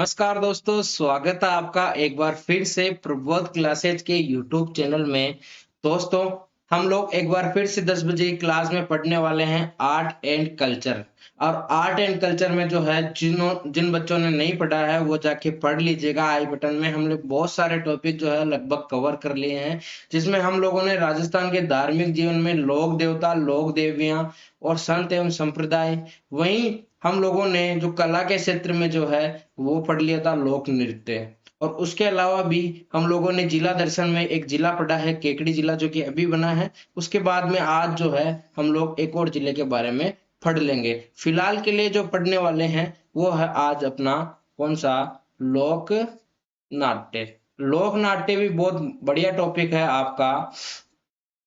नमस्कार दोस्तों, स्वागत है आपका एक बार फिर से प्रबोध क्लासेज के यूट्यूब चैनल में। दोस्तों, हम लोग एक बार फिर से 10 बजे की क्लास में पढ़ने वाले हैं आर्ट एंड कल्चर। और आर्ट एंड कल्चर में जो है जिन बच्चों ने नहीं पढ़ा है वो जाके पढ़ लीजिएगा। आई बटन में हम लोग बहुत सारे टॉपिक जो है लगभग कवर कर लिए हैं, जिसमें हम लोगों ने राजस्थान के धार्मिक जीवन में लोक देवता, लोक देवियां और संत एवं संप्रदाय, वहीं हम लोगों ने जो कला के क्षेत्र में जो है वो पढ़ लिया था लोक नृत्य। और उसके अलावा भी हम लोगों ने जिला दर्शन में एक जिला पढ़ा है केकड़ी जिला, जो कि अभी बना है। उसके बाद में आज जो है हम लोग एक और जिले के बारे में पढ़ लेंगे। फिलहाल के लिए जो पढ़ने वाले हैं वो है आज अपना कौन सा, लोक नाट्य। लोक नाट्य भी बहुत बढ़िया टॉपिक है आपका,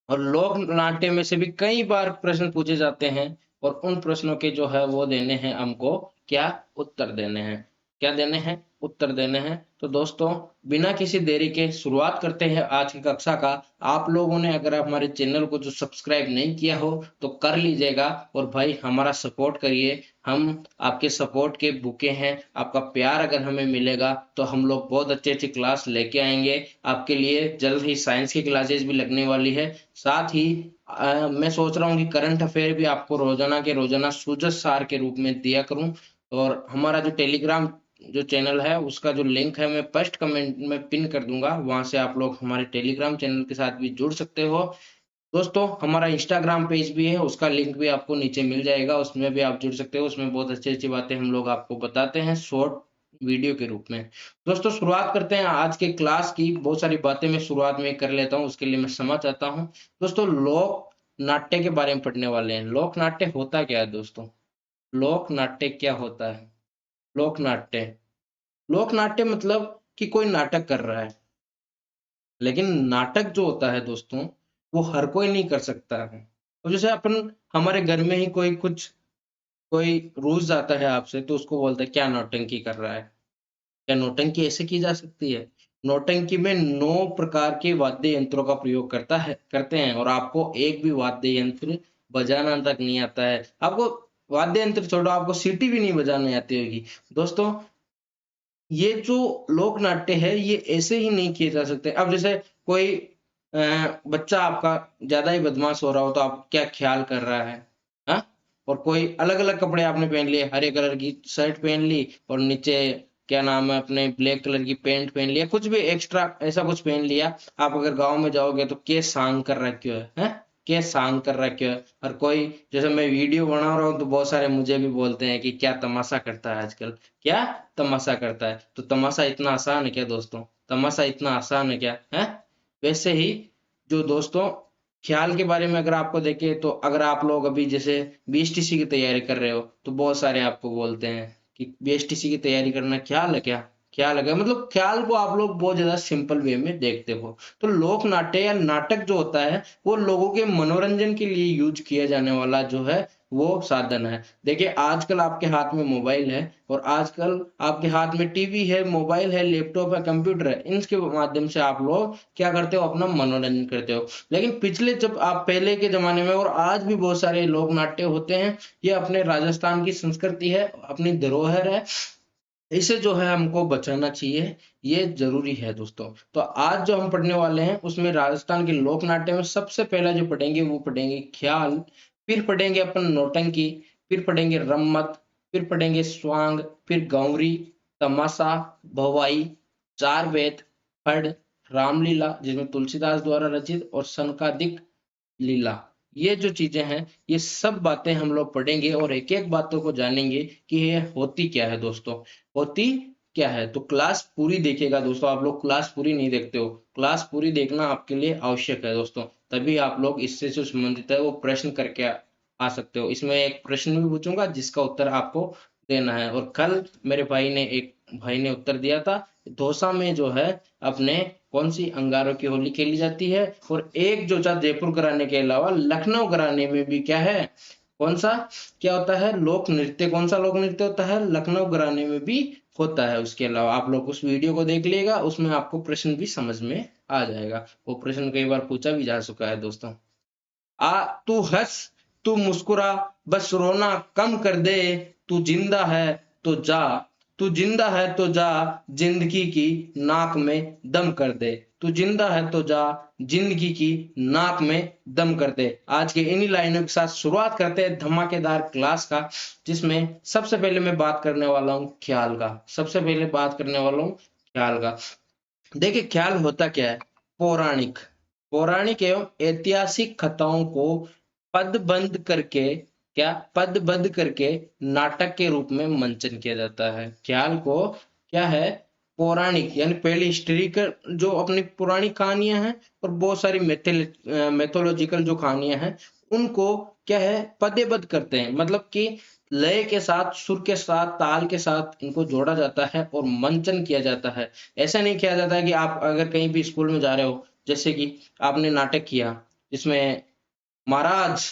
और लोक नाट्य में से भी कई बार प्रश्न पूछे जाते हैं, और उन प्रश्नों के जो है वो देने हैं हमको, क्या उत्तर देने हैं, क्या देने हैं, उत्तर देने हैं। तो दोस्तों, बिना किसी देरी के शुरुआत करते हैं आज की कक्षा का। आप लोगों ने अगर हमारे चैनल को जो सब्सक्राइब नहीं किया हो तो कर लीजिएगा, और भाई हमारा सपोर्ट करिए। हम आपके सपोर्ट के भूखे हैं। आपका प्यार अगर हमें मिलेगा तो हम लोग बहुत अच्छी अच्छी क्लास लेके आएंगे आपके लिए। जल्द ही साइंस की क्लासेस भी लगने वाली है। साथ ही मैं सोच रहा हूँ कि करंट अफेयर भी आपको रोजाना के रोजाना सूजत सार के रूप में दिया करूं। और हमारा जो टेलीग्राम जो चैनल है उसका जो लिंक है मैं फर्स्ट कमेंट में पिन कर दूंगा, वहां से आप लोग हमारे टेलीग्राम चैनल के साथ भी जुड़ सकते हो। दोस्तों, हमारा इंस्टाग्राम पेज भी है, उसका लिंक भी आपको नीचे मिल जाएगा, उसमें भी आप जुड़ सकते हो। उसमें बहुत अच्छी अच्छी बातें हम लोग आपको बताते हैं शॉर्ट वीडियो के रूप में। दोस्तों, शुरुआत करते हैं आज के क्लास की। बहुत सारी बातें मैं शुरुआत में कर लेता हूँ, उसके लिए मैं क्षमा चाहता हूँ। दोस्तों, लोक नाट्य के बारे में पढ़ने वाले हैं। लोक नाट्य होता क्या है दोस्तों? लोक नाट्य क्या होता है? लोक नाट्य, लोक नाट्य मतलब कि कोई नाटक कर रहा है। लेकिन नाटक जो होता है दोस्तों, वो हर कोई नहीं कर सकता है। तो जैसे अपन हमारे घर में ही कोई रूस जाता है आपसे, तो उसको बोलते हैं क्या नौटंकी कर रहा है। क्या नौटंकी ऐसे की जा सकती है? नौटंकी में 9 प्रकार के वाद्य यंत्रों का प्रयोग करते हैं, और आपको एक भी वाद्य यंत्र बजाना तक नहीं आता है। आपको वाद्य यंत्र छोड़ो, आपको सीटी भी नहीं बजाने आती होगी। दोस्तों, ये जो लोक नाट्य है ये ऐसे ही नहीं किए जा सकते। अब जैसे कोई बच्चा आपका ज्यादा ही बदमाश हो रहा हो तो आप क्या ख्याल कर रहा है, हाँ? और कोई अलग अलग कपड़े आपने पहन लिए, हरे कलर की शर्ट पहन ली और नीचे क्या नाम है अपने ब्लैक कलर की पैंट पहन लिया, कुछ भी एक्स्ट्रा ऐसा कुछ पहन लिया। आप अगर गांव में जाओगे तो के सांग कर रखे हो है, के सांग कर रखे हो। और कोई, जैसे मैं वीडियो बना रहा हूँ तो बहुत सारे मुझे भी बोलते हैं कि क्या तमाशा करता है आजकल, क्या तमाशा करता है। तो तमाशा इतना आसान है क्या दोस्तों? तमाशा इतना आसान है क्या है? वैसे ही जो दोस्तों, ख्याल के बारे में अगर आपको देखे तो अगर आप लोग अभी जैसे बीएसटीसी की तैयारी कर रहे हो तो बहुत सारे आपको बोलते हैं कि बीएसटीसी की तैयारी करना ख्याल है क्या, ख्याल है क्या, मतलब ख्याल को आप लोग बहुत ज्यादा सिंपल वे में देखते हो। तो लोक नाट्य या नाटक जो होता है वो लोगों के मनोरंजन के लिए यूज किया जाने वाला जो है वो साधन है। देखिए, आजकल आपके हाथ में मोबाइल है, और आजकल आपके हाथ में टीवी है, मोबाइल है, लैपटॉप है, कंप्यूटर है। इनके माध्यम से आप लोग क्या करते हो, अपना मनोरंजन करते हो। लेकिन पिछले, जब आप पहले के जमाने में और आज भी बहुत सारे लोक नाट्य होते हैं। ये अपने राजस्थान की संस्कृति है, अपनी धरोहर है, इसे जो है हमको बचाना चाहिए, ये जरूरी है दोस्तों। तो आज जो हम पढ़ने वाले हैं उसमें राजस्थान के लोक नाट्य में सबसे पहला जो पढ़ेंगे वो पढ़ेंगे ख्याल, फिर पढ़ेंगे अपन नौटंकी, फिर पढ़ेंगे रम्मत, फिर पढ़ेंगे स्वांग, फिर गौरी, तमाशा, भवाई, चार वेद, फड़, रामलीला जिसमें तुलसीदास द्वारा रचित, और सनकादिक लीला। ये जो चीजें हैं, ये सब बातें हम लोग पढ़ेंगे और एक एक बातों को जानेंगे कि ये होती क्या है दोस्तों, होती क्या है। तो क्लास पूरी देखिएगा दोस्तों। आप लोग क्लास पूरी नहीं देखते हो, क्लास पूरी देखना आपके लिए आवश्यक है दोस्तों। तभी आप लोग इससे जो संबंधित है वो प्रश्न करके आ सकते हो। इसमें एक प्रश्न भी पूछूंगा जिसका उत्तर आपको देना है। और कल मेरे एक भाई ने उत्तर दिया था, दौसा में जो है अपने कौन सी अंगारों की होली खेली जाती है। और एक जो था जयपुर घराने के अलावा लखनऊ घराने में भी क्या है, कौन सा, क्या होता है, लोक नृत्य। कौन सा लोक नृत्य होता है? लखनऊ घराने में भी होता है। उसके अलावा आप लोग उस वीडियो को देख लीजिएगा, उसमें आपको प्रश्न भी समझ में आ जाएगा। वो प्रश्न कई बार पूछा भी जा चुका है दोस्तों। तू हंस, तू मुस्कुरा, बस रोना कम कर दे, तू जिंदा है तो जा, तू जिंदा है तो जा जिंदगी की नाक में दम कर दे, तू जिंदा है तो जा जिंदगी की नाक में दम कर दे। आज के इन्हीं लाइनों के साथ शुरुआत करते हैं धमाकेदार क्लास का, जिसमें सबसे पहले मैं बात करने वाला हूँ ख्याल का। सबसे पहले बात करने वाला हूँ ख्याल का। देखिए ख्याल होता क्या है? पौराणिक पौराणिक एवं ऐतिहासिक कथाओं को पदबंध करके, क्या पदबंध करके नाटक के रूप में मंचन किया जाता है। ख्याल को क्या है? पौराणिक यानी पहले हिस्ट्रिकल जो अपनी पुरानी कहानियां हैं और बहुत सारी मैथोलॉजिकल जो कहानियां हैं उनको क्या है पदेबद्ध करते हैं, मतलब कि लय के साथ, सुर के साथ, ताल के साथ इनको जोड़ा जाता है और मंचन किया जाता है। ऐसा नहीं किया जाता है कि आप अगर कहीं भी स्कूल में जा रहे हो, जैसे कि आपने नाटक किया जिसमें महाराज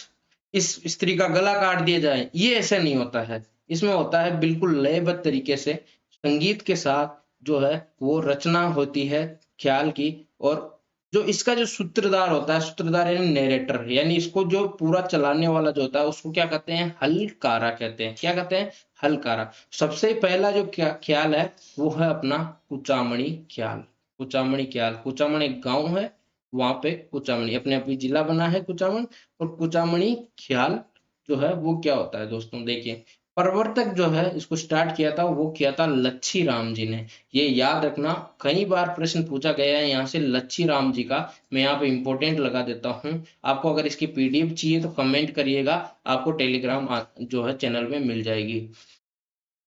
इस स्त्री का गला काट दिया जाए, ये ऐसा नहीं होता है। इसमें होता है बिल्कुल लयबद्ध तरीके से संगीत के साथ जो है वो रचना होती है ख्याल की। और जो इसका जो सूत्रधार होता है, सूत्रधार यानी नरेटर, यानी इसको जो पूरा चलाने वाला जो होता है उसको क्या कहते हैं? हलकारा कहते हैं। क्या कहते हैं? हलकारा। सबसे पहला जो ख्याल है वो है अपना कुचामणी ख्याल। कुचामणी ख्याल, कुचामण एक गांव है, वहां पे कुचामणी अपने आप ही जिला बना है कुचामन। और कुचामणी ख्याल जो है वो क्या होता है दोस्तों, देखिए प्रवर्तक जो है इसको स्टार्ट किया था वो किया था लच्छी राम जी ने। ये याद रखना, कई बार प्रश्न पूछा गया है यहाँ से लच्छी राम जी का। मैं यहाँ पे इंपॉर्टेंट लगा देता हूँ। आपको अगर इसकी पीडीएफ चाहिए तो कमेंट करिएगा, आपको टेलीग्राम जो है चैनल में मिल जाएगी।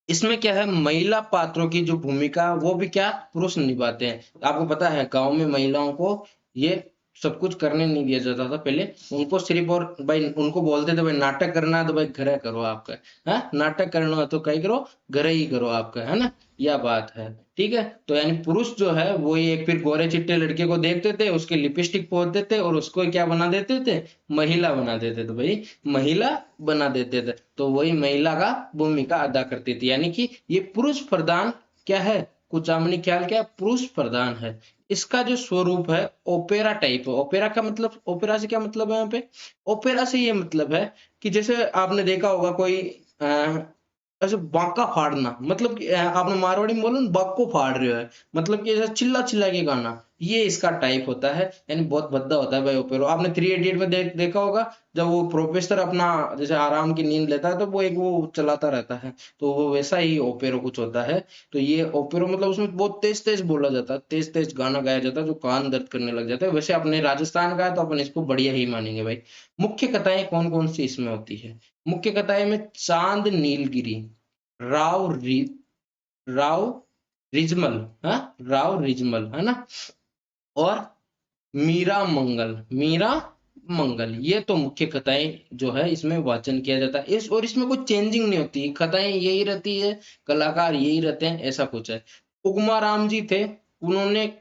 इसमें क्या है, महिला पात्रों की जो भूमिका वो भी क्या पुरुष निभाते हैं। आपको पता है गांव में महिलाओं को ये सब कुछ करने नहीं दिया जाता था पहले। उनको सिर्फ और भाई उनको बोलते थे भाई नाटक करना है तो भाई घरे करो आपका, है नाटक करना है तो कहीं करो, घरे ही करो आपका, है ना, यह बात है। ठीक है, तो यानी पुरुष जो है वो एक फिर गोरे चिट्टे लड़के को देखते थे, उसके लिपस्टिक पोत देते और उसको क्या बना देते थे? महिला बना देते थे भाई, महिला बना देते थे। तो वही महिला का भूमिका अदा करती थी, यानी कि ये पुरुष प्रधान क्या है? कुचामनी ख्याल क्या पुरुष प्रधान है। इसका जो स्वरूप है ओपेरा टाइप है। ओपेरा का मतलब, ओपेरा से क्या मतलब है यहाँ पे? ओपेरा से ये मतलब है कि जैसे आपने देखा होगा कोई ऐसे बांका फाड़ना, मतलब कि आपने मारवाड़ी में बोला ना बाको फाड़ रहे हो, मतलब कि ऐसा चिल्ला चिल्ला के गाना, ये इसका टाइप होता है। यानी बहुत भद्दा होता है भाई ओपेरो। आपने 3 इडियट में देखा होगा, जब वो प्रोफेसर अपना जैसे आराम की नींद लेता है तो वो एक वो चलाता रहता है, तो वो वैसा ही ओपेरो कुछ होता है। तो ये ओपेरो मतलब उसमें बहुत तेज तेज बोला जाता है, तेज तेज गाना गाया जाता है जो कान दर्द करने लग जाता है। वैसे अपने राजस्थान का है तो अपन इसको बढ़िया ही मानेंगे भाई। मुख्य कथाएं कौन कौन सी इसमें होती है? मुख्य कथाएं में चांद नीलगिरी, राव रि, राव रिजमल, हाँ राव रिजमल, है ना, और मीरा मंगल, मीरा मंगल, ये तो मुख्य कथाएं जो है इसमें वाचन किया जाता है। इस और इसमें कोई चेंजिंग नहीं होती, कथाएं यही रहती है, कलाकार यही रहते हैं, ऐसा कुछ है। उगमा राम जी थे, उन्होंने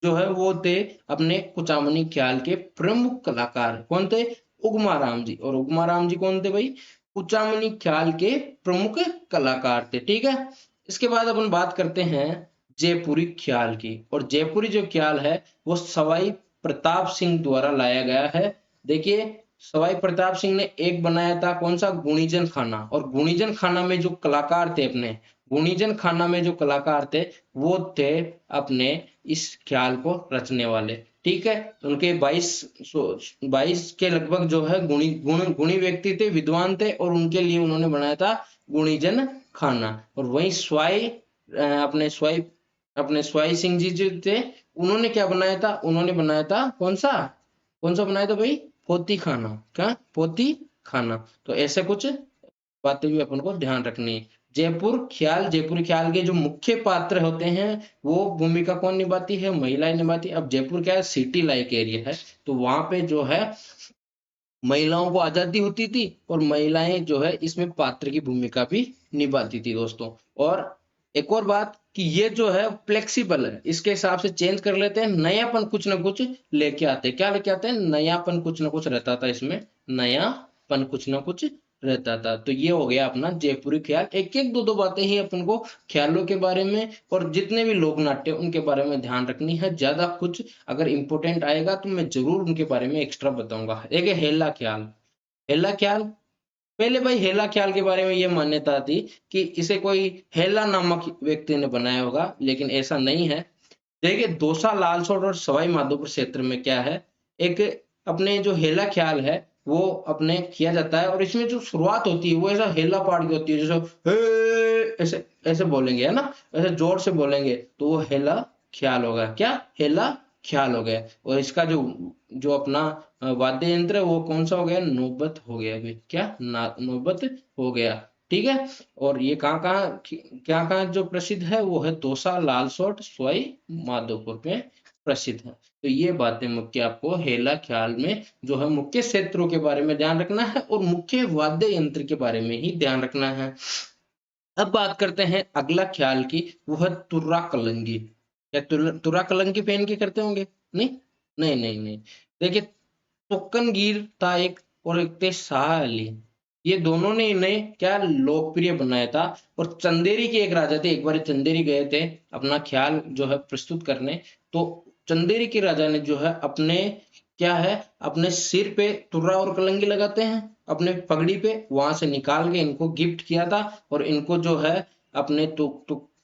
जो है वो थे अपने कुचामनी ख्याल के प्रमुख कलाकार। कौन थे? उगमा राम जी। और उगमा राम जी कौन थे भाई? कुचामनी ख्याल के प्रमुख कलाकार थे। ठीक है, इसके बाद अपन बात करते हैं जयपुरी ख्याल की। और जयपुरी जो ख्याल है वो सवाई प्रताप सिंह द्वारा लाया गया है। देखिए सवाई प्रताप सिंह ने एक बनाया था, कौन सा? गुणीजन खाना। और गुणीजन खाना में जो कलाकार थे अपने, गुणीजन खाना में जो कलाकार थे वो थे अपने इस ख्याल को रचने वाले। ठीक है, उनके 22 के लगभग जो है गुणी व्यक्ति थे, विद्वान थे, और उनके लिए उन्होंने बनाया था गुणीजन खाना। और वही अपने स्वाई सिंह जी जो थे, उन्होंने क्या बनाया था? उन्होंने बनाया था कौन सा बनाया था भाई? पोती खाना। क्या? पोती खाना। तो ऐसे कुछ बातें भी अपन को ध्यान रखनी है। जयपुरी ख्याल के जो मुख्य पात्र होते हैं वो भूमिका कौन निभाती है? महिलाएं निभाती है। अब जयपुर क्या है? सिटी लाइक एरिया है, तो वहां पे जो है महिलाओं को आजादी होती थी और महिलाएं जो है इसमें पात्र की भूमिका भी निभाती थी दोस्तों। और एक और बात कि ये जो है फ्लेक्सिबल है, इसके हिसाब से चेंज कर लेते हैं, नयापन कुछ ना कुछ लेके आते हैं। क्या लेके आते हैं? नयापन कुछ ना कुछ रहता था इसमें, नयापन कुछ ना कुछ रहता था। तो ये हो गया अपना जयपुरी ख्याल। एक एक दो दो बातें ही अपन को ख्यालों के बारे में और जितने भी लोक नाट्य उनके बारे में ध्यान रखनी है। ज्यादा कुछ अगर इंपॉर्टेंट आएगा तो मैं जरूर उनके बारे में एक्स्ट्रा बताऊंगा। एक है हेला ख्याल। हेला ख्याल पहले भाई हेला ख्याल के बारे में ये मान्यता थी कि इसे कोई हेला नामक व्यक्ति ने बनाया होगा, लेकिन ऐसा नहीं है। देखिए दौसा, लालसोट और सवाई माधोपुर क्षेत्र में क्या है, एक अपने जो हेला ख्याल है वो अपने किया जाता है, और इसमें जो शुरुआत होती है वो ऐसा हेला पाट की होती है, जैसे हे ऐसे ऐसे बोलेंगे, है ना, ऐसे जोर से बोलेंगे तो वो हेला ख्याल होगा। क्या, हेला ख्याल हो गया। और इसका जो जो अपना वाद्य यंत्र है वो कौन सा हो गया, नौबत हो गया अभी, क्या नौबत हो गया। ठीक है। और ये कहाँ कहाँ क्या कहाँ जो प्रसिद्ध है वो है दौसा, लालसोट, सवाई माधोपुर में प्रसिद्ध है। तो ये बातें मुख्य आपको हेला ख्याल में जो है मुख्य क्षेत्रों के बारे में ध्यान रखना है, और मुख्य वाद्य यंत्र के बारे में ही ध्यान रखना है। अब बात करते हैं अगला ख्याल की, वो है तुर्रा कलंगी। क्या तुर्रा कलंगी पहन के करते होंगे? नहीं, नहीं, नहीं, नहीं। देखिए, तुक्कनगीर था एक, और एक थे शाह अली। ये दोनों ने इन्हें क्या लोकप्रिय बनाया था। और चंदेरी के एक राजा थे, एक बार चंदेरी गए थे अपना ख्याल जो है प्रस्तुत करने। तो चंदेरी के राजा ने जो है अपने क्या है, अपने सिर पे तुर्रा और कलंगी लगाते हैं, अपने पगड़ी पे वहां से निकाल के इनको गिफ्ट किया था। और इनको जो है अपने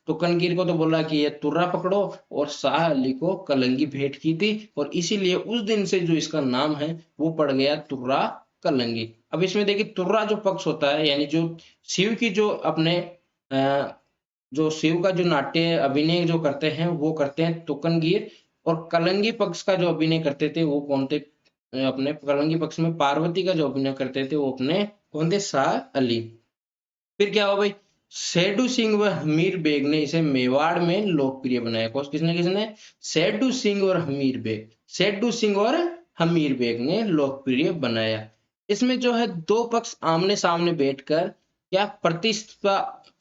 तुकनगीर को तो बोला कि ये तुर्रा पकड़ो, और शाह अली को कलंगी भेंट की थी। और इसीलिए उस दिन से जो इसका नाम है वो पड़ गया तुर्रा कलंगी। अब इसमें देखिए तुर्रा जो पक्ष होता है, यानी जो शिव की जो अपने जो शिव का जो नाट्य अभिनय जो करते हैं वो करते हैं तुकनगीर। और कलंगी पक्ष का जो अभिनय करते थे वो कौन थे, अपने कलंगी पक्ष में पार्वती का जो अभिनय करते थे वो अपने कौन थे, शाह अली। फिर क्या हुआ भाई, सेडू सिंह व हमीर बेग ने इसे मेवाड़ में लोकप्रिय बनाया। कौन, किसने किसने, सेडू सिंह और हमीर बेग, सेडू सिंह और हमीर बेग ने लोकप्रिय बनाया। इसमें जो है दो पक्ष आमने सामने बैठकर क्या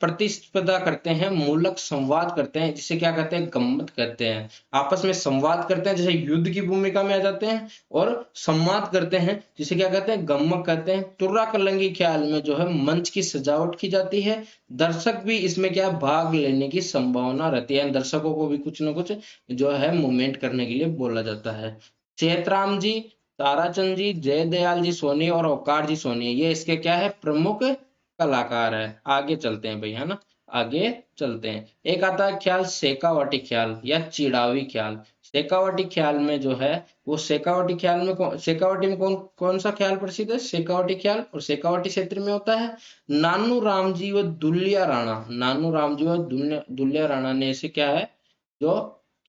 प्रतिस्पर्धा करते हैं, मूलक संवाद करते हैं, जिसे क्या कहते हैं, गम्मत कहते हैं। आपस में संवाद करते हैं, जैसे युद्ध की भूमिका में आ जाते हैं, और संवाद करते हैं जिसे क्या कहते हैं, गम्मत कहते हैं। तुर्रा कलंगी ख्याल में जो है मंच की सजावट की जाती है, दर्शक भी इसमें क्या भाग लेने की संभावना रहती है, दर्शकों को भी कुछ ना कुछ जो है मूवमेंट करने के लिए बोला जाता है। चैतराम जी, ताराचंद जी, जयदयाल जी सोनी और अवकार जी सोनी, ये इसके क्या है, प्रमुख कलाकार है। आगे चलते हैं भाई, है ना, आगे चलते हैं। एक आता है ख्याल शेखावटी ख्याल या चिड़ावी ख्याल। शेखावटी ख्याल में जो है वो शेखावटी ख्याल में शेखावटी में कौन कौन सा ख्याल प्रसिद्ध है, शेखावटी ख्याल। और शेखावटी क्षेत्र में होता है नानू राम जी व दुल्लिया राणा, नानू राम जी व दुल्लिया राणा ने इसे क्या है, जो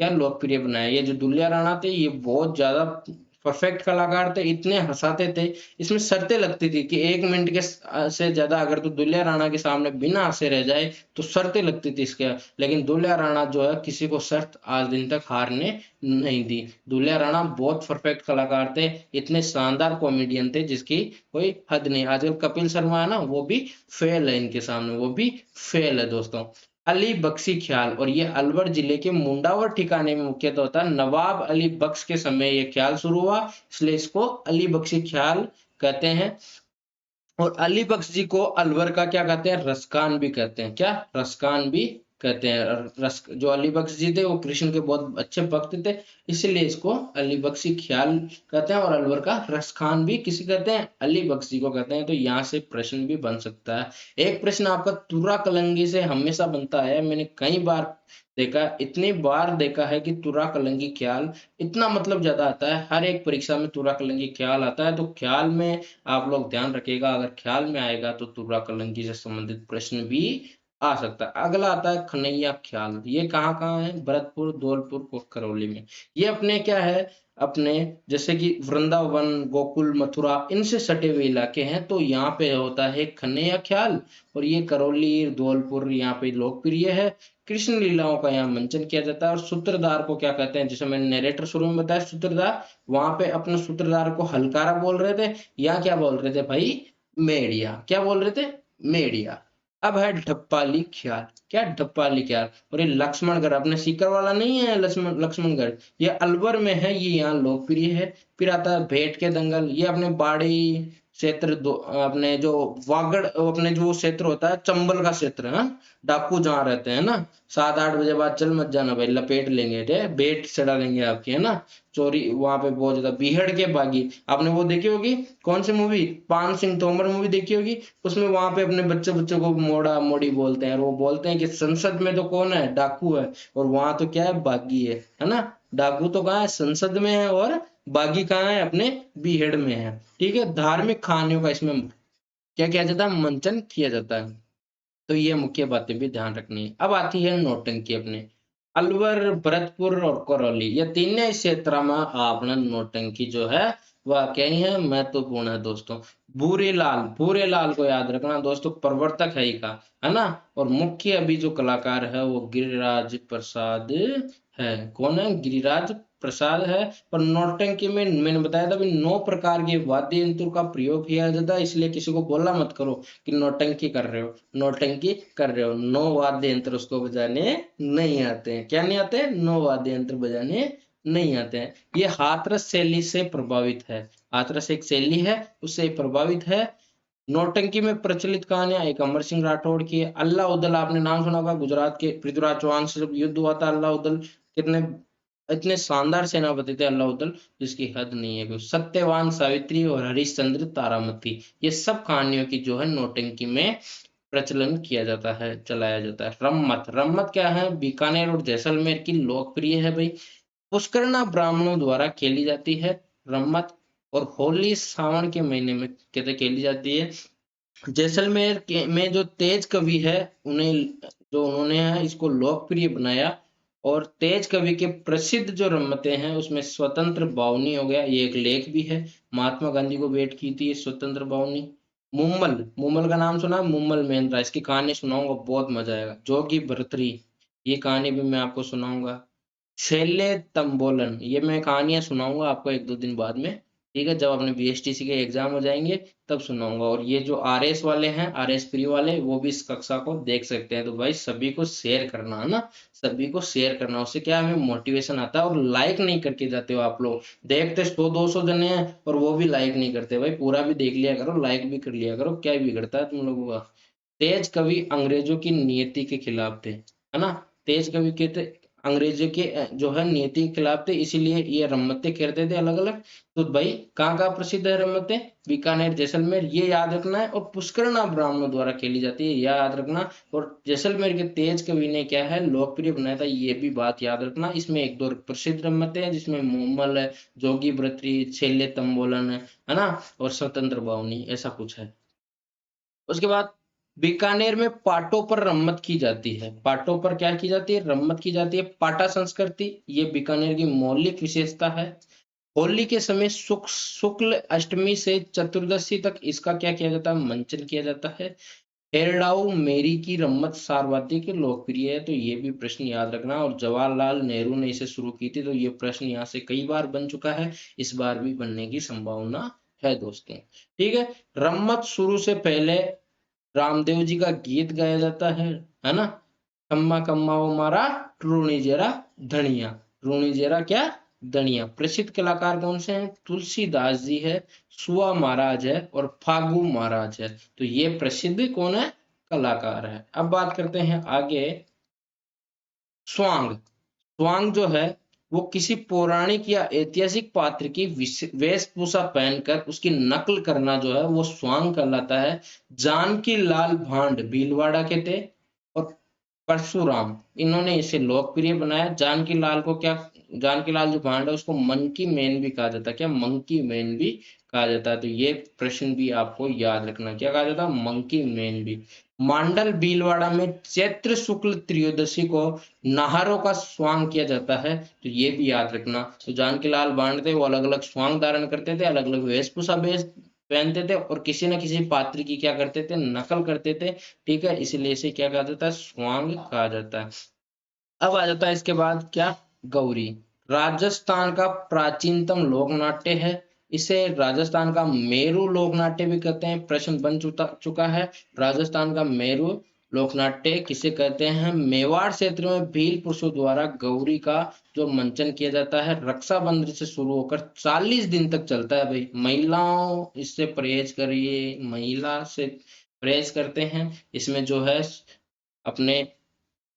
क्या लोकप्रिय बनाया। ये जो दुल्लिया राणा थे ये बहुत ज्यादा परफेक्ट कलाकार थे, इतने हंसाते थे। इसमें शर्तें लगती थी कि 1 मिनट के से ज्यादा अगर तो दुल्लिया राणा के सामने बिना हंसे रह जाए तो शर्तें लगती थी इसके। लेकिन दुल्लिया राणा जो है किसी को शर्त आज दिन तक हारने नहीं दी। दुल्लिया राणा बहुत परफेक्ट कलाकार थे, इतने शानदार कॉमेडियन थे जिसकी कोई हद नहीं। आजकल कपिल शर्मा है ना, वो भी फेल है इनके सामने, वो भी फेल है दोस्तों। अली बख्शी ख्याल, और ये अलवर जिले के मुंडावर ठिकाने में मुख्यतः होता है। नवाब अली बख्श के समय ये ख्याल शुरू हुआ, इसलिए इसको अली बख्शी ख्याल कहते हैं। और अली बख्श जी को अलवर का क्या कहते हैं, रसखान भी कहते हैं। क्या, रसखान भी कहते हैं। रस जो अली बख्श जी थे वो कृष्ण के बहुत अच्छे भक्त थे, इसीलिए इसको अली बख्शी ख्याल कहते हैं। और अलवर का रसखान भी किसी कहते हैं, अली बख्श जी को कहते हैं। तो यहाँ से प्रश्न भी बन सकता है। एक प्रश्न आपका तुर्रा कलंगी से हमेशा बनता है, मैंने कई बार देखा, इतनी बार देखा है कि तुर्रा कलंगी ख्याल इतना मतलब ज्यादा आता है, हर एक परीक्षा में तुर्रा कलंगी ख्याल आता है। तो ख्याल में आप लोग ध्यान रखिएगा, अगर ख्याल में आएगा तो तुर्रा कलंगी से संबंधित प्रश्न भी आ सकता है। अगला आता है खनैया ख्याल। ये कहाँ कहाँ है, भरतपुर, धौलपुर और करौली में। ये अपने क्या है, अपने जैसे कि वृंदावन, गोकुल, मथुरा, इनसे सटे हुए इलाके हैं, तो यहाँ पे होता है खनैया ख्याल। और ये करौली, धौलपुर यहाँ पे लोकप्रिय है। कृष्ण लीलाओं का यहाँ मंचन किया जाता है। और सूत्रधार को क्या कहते हैं, जैसे मैंने नरेटर शुरू में बताया सूत्रधार, वहां पे अपने सूत्रधार को हलकारा बोल रहे थे, या क्या बोल रहे थे भाई, मेड़िया। क्या बोल रहे थे, मेड़िया। अब है ढप्पाली ख्याल। क्या, ढप्पाली ख्याल। और ये लक्ष्मणगढ़, अपने सीकर वाला नहीं है लक्ष्मणगढ़, ये अलवर में है, ये यहाँ लोकप्रिय है। फिर आता है भेंट के दंगल, ये अपने बाड़ी क्षेत्र दो, अपने जो वागड़, अपने जो क्षेत्र होता है चंबल का क्षेत्र है, डाकू जहाँ रहते हैं ना, 7-8 बजे बाद चल मत जाना भाई, लपेट लेंगे टे, बेट चढ़ा लेंगे आपकी, है ना। चोरी वहां पे बहुत ज्यादा, बीहड़ के बागी, आपने वो देखी होगी, कौन सी मूवी, पान सिंह तोमर मूवी देखी होगी, उसमें वहां पे अपने बच्चे बच्चों को मोड़ा मोड़ी बोलते हैं, और वो बोलते हैं कि संसद में तो कौन है, डाकू है, और वहां तो क्या है, बागी है ना। डाकू तो कहाँ है, संसद में है, और बागी कहाँ है, अपने बीहड़ में है। ठीक है, धार्मिक कहानियों का इसमें क्या किया जाता है, मंचन किया जाता है। तो ये मुख्य बातें भी ध्यान रखनी है। अब आती है नौटंकी अपने, अलवर, भरतपुर और करौली, ये तीनों क्षेत्र में आपने नौटंकी जो है वह कही है, महत्वपूर्ण है दोस्तों। भूरे लाल को याद रखना दोस्तों, प्रवर्तक है ही का, है ना। और मुख्य अभी जो कलाकार है वो गिरिराज प्रसाद है। कौन है, गिरिराज प्रसाद है। और नौटंकी में मैंने बताया था भी 9 प्रकार के वाद्य यंत्रों का प्रयोग किया जाता है, इसलिए किसी को बोलना मत करो कि नौटंकी कर रहे हो, नौटंकी कर रहे हो। 9 वाद्य यंत्र उसको बजाने नहीं आते हैं। क्या नहीं आते हैं, 9 वाद्य यंत्र बजाने नहीं आते हैं। ये हाथरस शैली से प्रभावित है, हाथरस एक शैली है, उससे प्रभावित है। नौटंकी में प्रचलित कहानियां, एक अमर सिंह राठौड़ की है। अल्लाह उदल, आपने नाम सुना होगा, गुजरात के पृथ्वीराज चौहान से जब युद्ध हुआ था, अल्लाह उदल कितने इतने शानदार सेनापति थे अल्लाह उदल, जिसकी हद नहीं है। सत्यवान सावित्री और हरिश्चंद्र तारामती, ये सब कहानियों की जो है नौटंकी में प्रचलन किया जाता है, चलाया जाता है। रम्मत, रम्मत क्या है, बीकानेर और जैसलमेर की लोकप्रिय है भाई, पुष्करना ब्राह्मणों द्वारा खेली जाती है रम्मत। और होली सावन के महीने में कहते खेली जाती है। जैसलमेर के में जो तेज कवि है, उन्हें जो उन्होंने है इसको लोकप्रिय बनाया। और तेज कवि के प्रसिद्ध जो रमते हैं उसमें स्वतंत्र बावनी हो गया, ये एक लेख भी है, महात्मा गांधी को भेंट की थी ये स्वतंत्र बावनी। मुम्मल, मुम्मल का नाम सुना है, मुम्मल मेंद्रा, इसकी कहानी सुनाऊंगा, बहुत मजा आएगा। जोगी भर्तरी, ये कहानी भी मैं आपको सुनाऊंगा। शैल्य तंबोलन, ये मैं कहानियां सुनाऊंगा आपको 1-2 दिन बाद में, ठीक है, जब अपने बीएसटीसी के एग्जाम हो जाएंगे तब सुनाऊंगा। और ये जो आरएस वाले हैं, आरएस प्री वाले, वो भी इस कक्षा को देख सकते हैं। तो भाई सभी को शेयर करना है ना, सभी को शेयर करना, उससे क्या हमें मोटिवेशन आता है। और लाइक नहीं करके जाते हो आप लोग, देखते 100-200 जने हैं और वो भी लाइक नहीं करते, भाई पूरा भी देख लिया करो, लाइक भी कर लिया करो, क्या बिगड़ता है तुम लोगों का। तेज कवि अंग्रेजों की नीति के खिलाफ थे, है ना। तेज कवि के थे, अंग्रेजों के जो है नीति के खिलाफ थे, इसीलिए ये रम्मतें खेलते थे अलग अलग। तो भाई कहाँ कहाँ प्रसिद्ध है रम्मतें, बीकानेर जैसलमेर, ये याद रखना है। और पुष्करणा ब्राह्मणों द्वारा खेली जाती है, याद रखना। और जैसलमेर के तेज कवि ने क्या है, लोकप्रिय बनाया था, ये भी बात याद रखना। इसमें 1-2 प्रसिद्ध रम्मतें हैं, जिसमें मोमल है, जोगी भ्रतरी, छेले तंबोलन है ना, और स्वतंत्र बावनी, ऐसा कुछ है। उसके बाद बीकानेर में पाटों पर रम्मत की जाती है, पाटों पर क्या की जाती है, रम्मत की जाती है। पाटा संस्कृति, ये बीकानेर की मौलिक विशेषता है। होली के समय शुक्ल अष्टमी से चतुर्दशी तक इसका क्या किया जाता है, मंचन किया जाता है। हेरडाऊ मेरी की रम्मत सर्वाधिक लोकप्रिय है, तो ये भी प्रश्न याद रखना। और जवाहरलाल नेहरू ने इसे शुरू की थी, तो ये प्रश्न यहाँ से कई बार बन चुका है, इस बार भी बनने की संभावना है दोस्तों। ठीक है, रम्मत शुरू से पहले रामदेव जी का गीत गाया जाता है ना। कम्मा कम्मा वो मारा टूणी जेरा धनिया, टूणी जेरा क्या, धनिया। प्रसिद्ध कलाकार कौन से हैं, तुलसीदास जी है, सुआ महाराज है, और फागू महाराज है। तो ये प्रसिद्ध कौन है, कलाकार है। अब बात करते हैं आगे, स्वांग। स्वांग जो है वो किसी पौराणिक या ऐतिहासिक पात्र की वेशभूषा पहनकर उसकी नकल करना जो है वो स्वांग कहलाता है। जानकी लाल भांड भीलवाड़ा के थे, और परशुराम, इन्होंने इसे लोकप्रिय बनाया। जानकी लाल को क्या, जानकी लाल जो भांड है उसको मंकी मैन भी कहा जाता है, क्या, मंकी मैन भी कहा जाता है। तो ये प्रश्न भी आपको याद रखना, क्या कहा जाता है, मंकी मैन भी। मांडल भीलवाड़ा में चैत्र शुक्ल त्रयोदशी को नाहरों का स्वांग किया जाता है, तो ये भी याद रखना। तो जानकी लाल भांड थे, वो अलग अलग स्वांग धारण करते थे, अलग अलग वेशभूषा पहनते थे, और किसी न किसी पात्र की क्या करते थे, नकल करते थे। ठीक है, इसलिए इसे क्या कहा जाता है, स्वांग कहा जाता है। अब आ जाता है इसके बाद क्या, गौरी। राजस्थान का प्राचीनतम लोक नाट्य है, इसे राजस्थान का मेरू लोक नाट्य भी कहते हैं। प्रश्न बन चुका है, राजस्थान का मेरू लोकनाट्य किसे कहते हैं? मेवाड़ क्षेत्र में भील पुरुषों द्वारा गौरी का जो मंचन किया जाता है, रक्षाबंधन से शुरू होकर 40 दिन तक चलता है भाई। महिलाओं इससे परहेज करिए, महिला से परहेज करते हैं। इसमें जो है अपने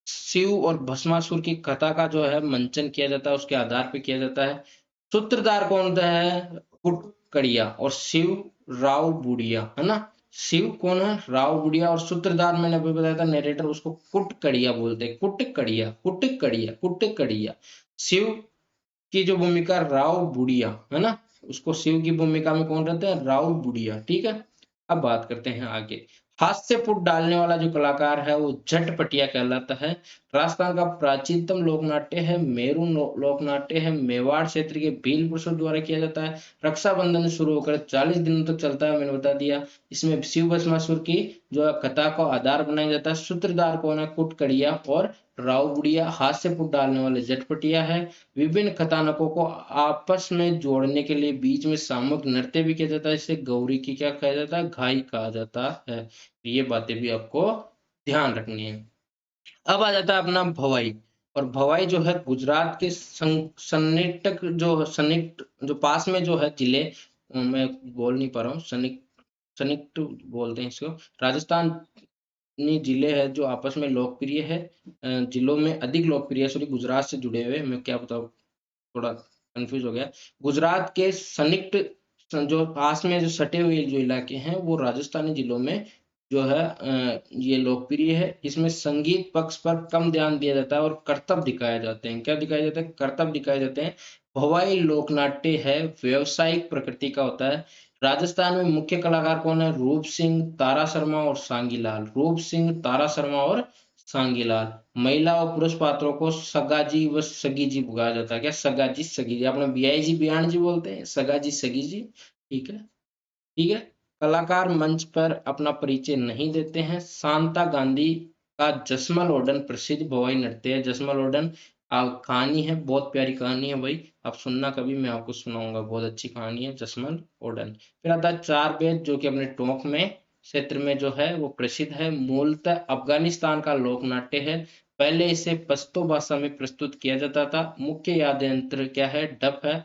शिव और भस्मासुर की कथा का जो है मंचन किया जाता है, उसके आधार पे किया जाता है। सूत्रधार कौन होता है? कुटकड़िया और शिव राव बुढ़िया, है ना। शिव कौन है? राव बुढ़िया। और सूत्रधार मैंने अभी बताया था, नरेटर, उसको कुटकड़िया बोलते हैं। कुटकड़िया, कुटकड़िया, कुटकड़िया। शिव की जो भूमिका राव बुढ़िया, है ना, उसको शिव की भूमिका में कौन रहते हैं? राव बुढ़िया, ठीक है। अब बात करते हैं आगे। हास्य फूट डालने वाला जो कलाकार है वो झटपटिया कहलाता है। राजस्थान का प्राचीनतम लोकनाट्य है, मेरू लोकनाट्य है, मेवाड़ क्षेत्र के भील पुरुषों द्वारा किया जाता है। रक्षाबंधन से शुरू होकर 40 दिनों तक चलता है, मैंने बता दिया। इसमें शिव भस्मासुर की जो है कथा को आधार बनाया जाता है। सूत्रधार कौन है? कुटकड़िया और राव बुढ़िया। हास्य फूट डालने वाले झटपटिया है। विभिन्न कथानकों को आपस में जोड़ने के लिए बीच में सामूहिक नृत्य भी किया जाता है। इसे गौरी की क्या कहा जाता है? घाई कहा जाता है। तो ये बातें भी आपको ध्यान रखनी है। अब आ जाता है अपना भवाई। और भवाई जो है गुजरात के सन्निकट जो पास में जो है जिले, मैं बोल नहीं पा रहा हूँ, सनिक्ट बोलते हैं इसको। राजस्थान जिले हैं जो आपस में लोकप्रिय है, जिलों में अधिक लोकप्रिय, सॉरी, गुजरात से जुड़े हुए, मैं क्या बताऊँ, थोड़ा कंफ्यूज हो गया। गुजरात के सनिक्ट जो पास में जो सटे हुए जो इलाके हैं वो राजस्थानी जिलों में जो है ये लोकप्रिय है। इसमें संगीत पक्ष पर कम ध्यान दिया जाता है और करतब दिखाए जाते हैं। क्या दिखाए जाते हैं? करतब दिखाए जाते हैं। भवाई लोकनाट्य है, व्यवसायिक प्रकृति का होता है। राजस्थान में मुख्य कलाकार कौन है? रूप सिंह, तारा शर्मा और सांगीलाल। रूप सिंह, तारा शर्मा और सांगीलाल। महिला और पुरुष पात्रों को सगाजी व सगीजी बुलाया जाता है। क्या? सगाजी सगीजी। अपने बियाई जी बियान जी बोलते हैं, सगाजी सगीजी, ठीक है, ठीक है। कलाकार मंच पर अपना परिचय नहीं देते हैं। शांता गांधी का जसमल ओडन प्रसिद्ध भवाई नृत्य है। जसमल ओडन कहानी है, बहुत प्यारी कहानी है भाई, आप सुनना कभी, मैं आपको सुनाऊंगा, बहुत अच्छी कहानी है जसमल ओडन। फिर आता है चार वेद, जो कि अपने टोंक में क्षेत्र में जो है वो प्रसिद्ध है। मूलतः अफगानिस्तान का लोकनाट्य है। पहले इसे पश्तो भाषा में प्रस्तुत किया जाता था। मुख्य वाद्य यंत्र क्या है? डफ है।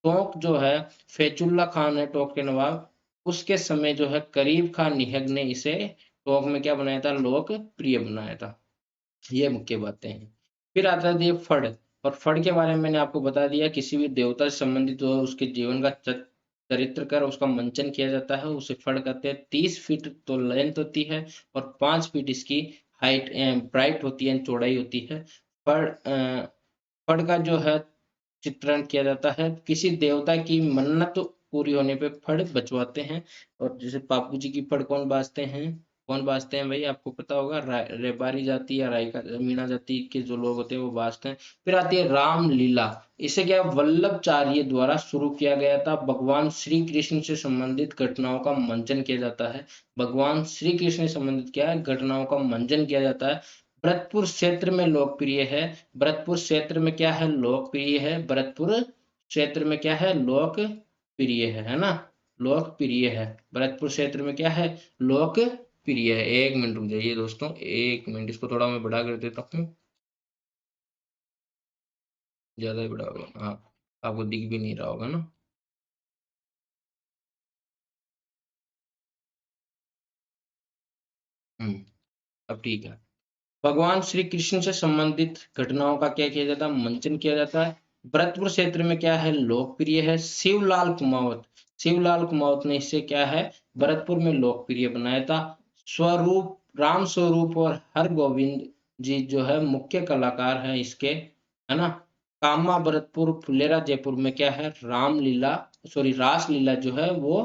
टोंक जो है, फैजुल्ला खान है टोंक के नवाब, उसके समय जो है करीब खान निहंग ने इसे टोंक में क्या बनाया था? लोकप्रिय बनाया था। ये मुख्य बातें हैं। फिर आता है ये फड़। और फड़ के बारे में मैंने आपको बता दिया, किसी भी देवता से संबंधित जो है उसके जीवन का चरित्र कर उसका मंचन किया जाता है, उसे फड़ कहते हैं। 30 फीट तो लेंथ होती है और 5 फीट इसकी हाइट ब्राइट होती है, चौड़ाई होती है। फड़ का जो है चित्रण किया जाता है। किसी देवता की मन्नत पूरी होने पे फड़ बचवाते हैं। और जैसे बापू जी की फड़ कौन बाजते हैं? कौन बाजते हैं भाई? आपको पता होगा, रेबारी जाति या रायका मीणा जाति के जो लोग होते हैं वो बाजते हैं। फिर आती है रामलीला। इसे क्या वल्लभचार्य द्वारा शुरू किया गया था। भगवान श्री कृष्ण से संबंधित घटनाओं का मंचन किया जाता है। भगवान श्री कृष्ण से संबंधित क्या है? घटनाओं का मंचन किया जाता है। भरतपुर क्षेत्र में लोकप्रिय है। भरतपुर क्षेत्र में क्या है? लोकप्रिय है। भरतपुर क्षेत्र में क्या है? लोकप्रिय है ना, लोकप्रिय है। भरतपुर क्षेत्र में क्या है? लोकप्रिय है। 1 मिनट रुक जाइए दोस्तों, 1 मिनट, इसको थोड़ा मैं बड़ा कर देता हूँ, ज्यादा ही बड़ा हो गया, हाँ, आपको दिख भी नहीं रहा होगा ना। हम्म, अब ठीक है। भगवान श्री कृष्ण से संबंधित घटनाओं का क्या किया जाता है? मंचन किया जाता है। भरतपुर क्षेत्र में क्या है? लोकप्रिय है। शिवलाल कुमावत, शिवलाल कुमावत ने इसे क्या है? भरतपुर में लोकप्रिय बनाया था। स्वरूप, राम स्वरूप और हर गोविंद जी जो है मुख्य कलाकार हैं इसके, है ना। कामा भरतपुर, फुलेरा जयपुर में क्या है? रामलीला, सॉरी, रासलीला जो है वो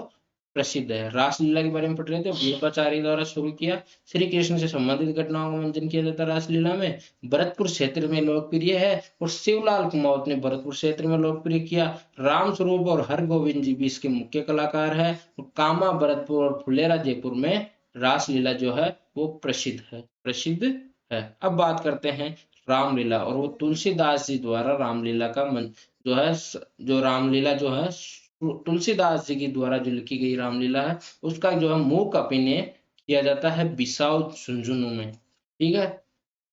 प्रसिद्ध है। रासलीला के बारे में पढ़ रहे थे, भीष्माचार्य द्वारा शुरू किया। श्री कृष्ण से संबंधित घटनाओं का मंचन किया जाता है रासलीला में। भरतपुर क्षेत्र में लोकप्रिय है। और शिवलाल कुमावत ने भरतपुर क्षेत्र में लोकप्रिय किया। राम स्वरूप और हरगोविंद जी भी इसके मुख्य कलाकार है। कामा भरतपुर और फुलेरा जयपुर में रासलीला जो है वो प्रसिद्ध है, प्रसिद्ध है। अब बात करते हैं रामलीला। और वो तुलसीदास जी द्वारा रामलीला का जो है जो रामलीला जो है तुलसीदास जी के द्वारा जो लिखी गई रामलीला है, उसका जो है मूक अभिनय किया जाता है बिसाऊ झुंझुनू में। ठीक है।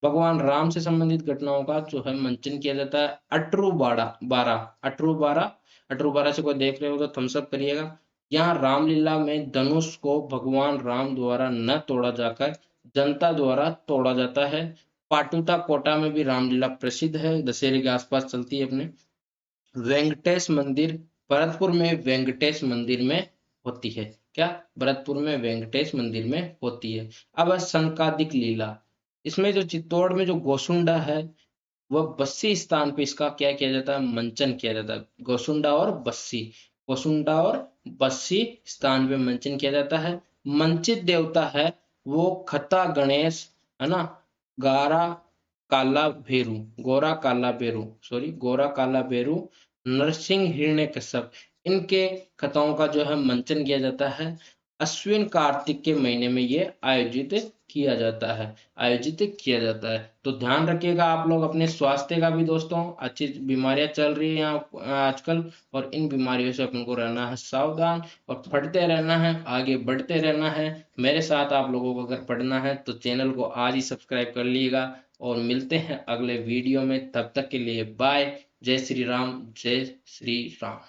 भगवान राम से संबंधित घटनाओं का जो है मंचन किया जाता है। अटरू बाड़ा बारह, अटरू बारह, अटरू बारह से कोई देख रहे हो तो थम्स अप करिएगा। यहाँ रामलीला में धनुष को भगवान राम द्वारा न तोड़ा जाकर जनता द्वारा तोड़ा जाता है। पाटुता कोटा में भी रामलीला प्रसिद्ध है, दशहरे के आसपास चलती है अपने। वेंकटेश मंदिर, भरतपुर में वेंकटेश मंदिर में होती है। क्या? भरतपुर में वेंकटेश मंदिर में होती है। अब है संकादिक लीला। इसमें जो चित्तौड़ में जो गोसुंडा है, वह बस्सी स्थान पे इसका क्या किया जाता है? मंचन किया जाता है। गोसुंडा और बस्सी, गोसुंडा और बस्सी स्थान पे मंचन किया जाता है। मंचित देवता है वो खता गणेश, है ना, गारा काला भेरू, गोरा काला भेरू, सॉरी गोरा काला भेरू, नरसिंह हिरण्यकश्यप, इनके कथाओं का जो है मंचन किया जाता है। अश्विन कार्तिक के महीने में ये आयोजित किया जाता है, आयोजित किया जाता है। तो ध्यान रखिएगा आप लोग अपने स्वास्थ्य का भी दोस्तों। अच्छी बीमारियां चल रही है यहाँ आजकल, और इन बीमारियों से अपन को रहना है सावधान और पढ़ते रहना है, आगे बढ़ते रहना है। मेरे साथ आप लोगों को अगर पढ़ना है तो चैनल को आज ही सब्सक्राइब कर लीजिएगा, और मिलते हैं अगले वीडियो में। तब तक के लिए बाय। जय श्री राम, जय श्री राम।